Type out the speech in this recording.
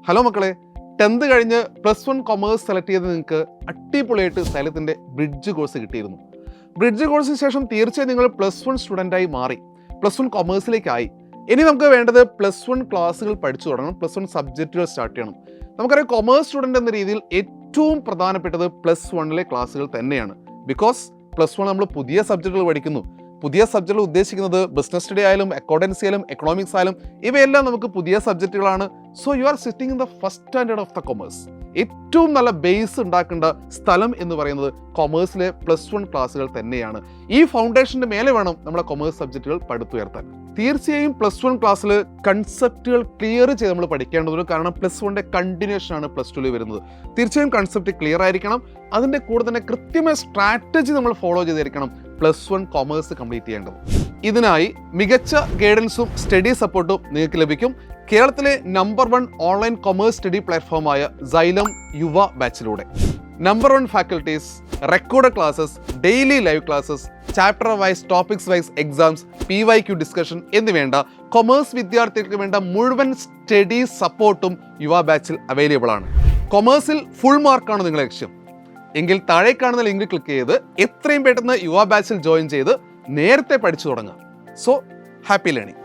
Hello മക്കളെ, 10th കഴിഞ്ഞ് +1 commerce select ചെയ്ത് നിങ്ങൾക്ക് അടിപൊളിയായിട്ട് സൈലത്തിൻ്റെ ബ്രിഡ്ജ് കോഴ്സ് കിട്ടിയിരുന്നു. ബ്രിഡ്ജ് കോഴ്സിന് ശേഷം തീർച്ചയായും നിങ്ങൾ +1 സ്റ്റുഡൻ്റായി മാറി, +1 കൊമേഴ്സിലേക്കായി. ഇനി നമുക്ക് വേണ്ടത് +1 ക്ലാസ്സുകൾ പഠിച്ചു തുടങ്ങണം, +1 സബ്ജക്റ്റുകൾ സ്റ്റാർട്ട് ചെയ്യണം. നമുക്കറിയാം കൊമേഴ്സ് സ്റ്റുഡൻ്റ് എന്ന രീതിയിൽ ഏറ്റവും പ്രധാനപ്പെട്ടത് +1 ക്ലാസ്സുകൾ തന്നെയാണ്. ബിക്കോസ് +1 നമ്മൾ പുതിയ സബ്ജക്റ്റുകൾ പഠിക്കുന്നു. പുതിയ സബ്ജക്റ്റുകൾ ഉദ്ദേശിക്കുന്നത് ബിസിനസ് സ്റ്റഡി ആയാലും അക്കൗണ്ടൻസി ആയാലും എക്കണോമിക്സ് ആയാലും ഇവയെല്ലാം നമുക്ക് പുതിയ സബ്ജക്റ്റുകളാണ്. So you are sitting in the first standard of the commerce. ഏറ്റവും നല്ല ബേസ് ഉണ്ടാക്കേണ്ട സ്ഥലം എന്ന് പറയുന്നത് കൊമേഴ്സിലെ +1 ക്ലാസ്സുകൾ തന്നെയാണ്. ഈ ഫൗണ്ടേഷൻ്റെ മേലെ വേണം നമ്മളെ കൊമേഴ്സ് സബ്ജക്റ്റുകൾ പടുത്തുയർത്താൻ. തീർച്ചയായും +1 ക്ലാസ്സിൽ കൺസെപ്റ്റുകൾ ക്ലിയർ ചെയ്ത് നമ്മൾ പഠിക്കേണ്ടതുണ്ട്. കാരണം +1 കണ്ടിന്യൂഷൻ ആണ് +2 വരുന്നത്. തീർച്ചയായും കൺസെപ്റ്റ് ക്ലിയർ ആയിരിക്കണം. അതിൻ്റെ കൂടെ തന്നെ കൃത്യമായ സ്ട്രാറ്റജി നമ്മൾ ഫോളോ ചെയ്തിരിക്കണം +1 കൊമേഴ്സ് കംപ്ലീറ്റ് ചെയ്യേണ്ടത്. ഇതിനായി മികച്ച ഗൈഡൻസും സ്റ്റഡി സപ്പോർട്ടും നിങ്ങൾക്ക് ലഭിക്കും കേരളത്തിലെ നമ്പർ 1 ഓൺലൈൻ കൊമേഴ്സ് സ്റ്റഡി പ്ലാറ്റ്ഫോമായ സൈലം യുവ ബാച്ചിലൂടെ. Number 1 faculties, record classes, daily live classes, chapter wise topics wise exams, PYQ discussion എന്നിവേണ്ട കൊമേഴ്സ് വിദ്യാർത്ഥികൾക്ക് വേണ്ട മുഴുവൻ സ്റ്റഡി സപ്പോർട്ടും യുവ ബാച്ചിൽ അവൈലബിൾ ആണ്. കൊമേഴ്സിൽ ഫുൾ മാർക്കാണ് നിങ്ങളുടെ ലക്ഷ്യം എങ്കിൽ താഴെ കാണുന്ന ലിങ്ക് ക്ലിക്ക് ചെയ്ത് എത്രയും പെട്ടെന്ന് യുവ ബാച്ചിൽ ജോയിൻ ചെയ്ത് നേരത്തെ പഠിച്ചു തുടങ്ങുക. So happy learning.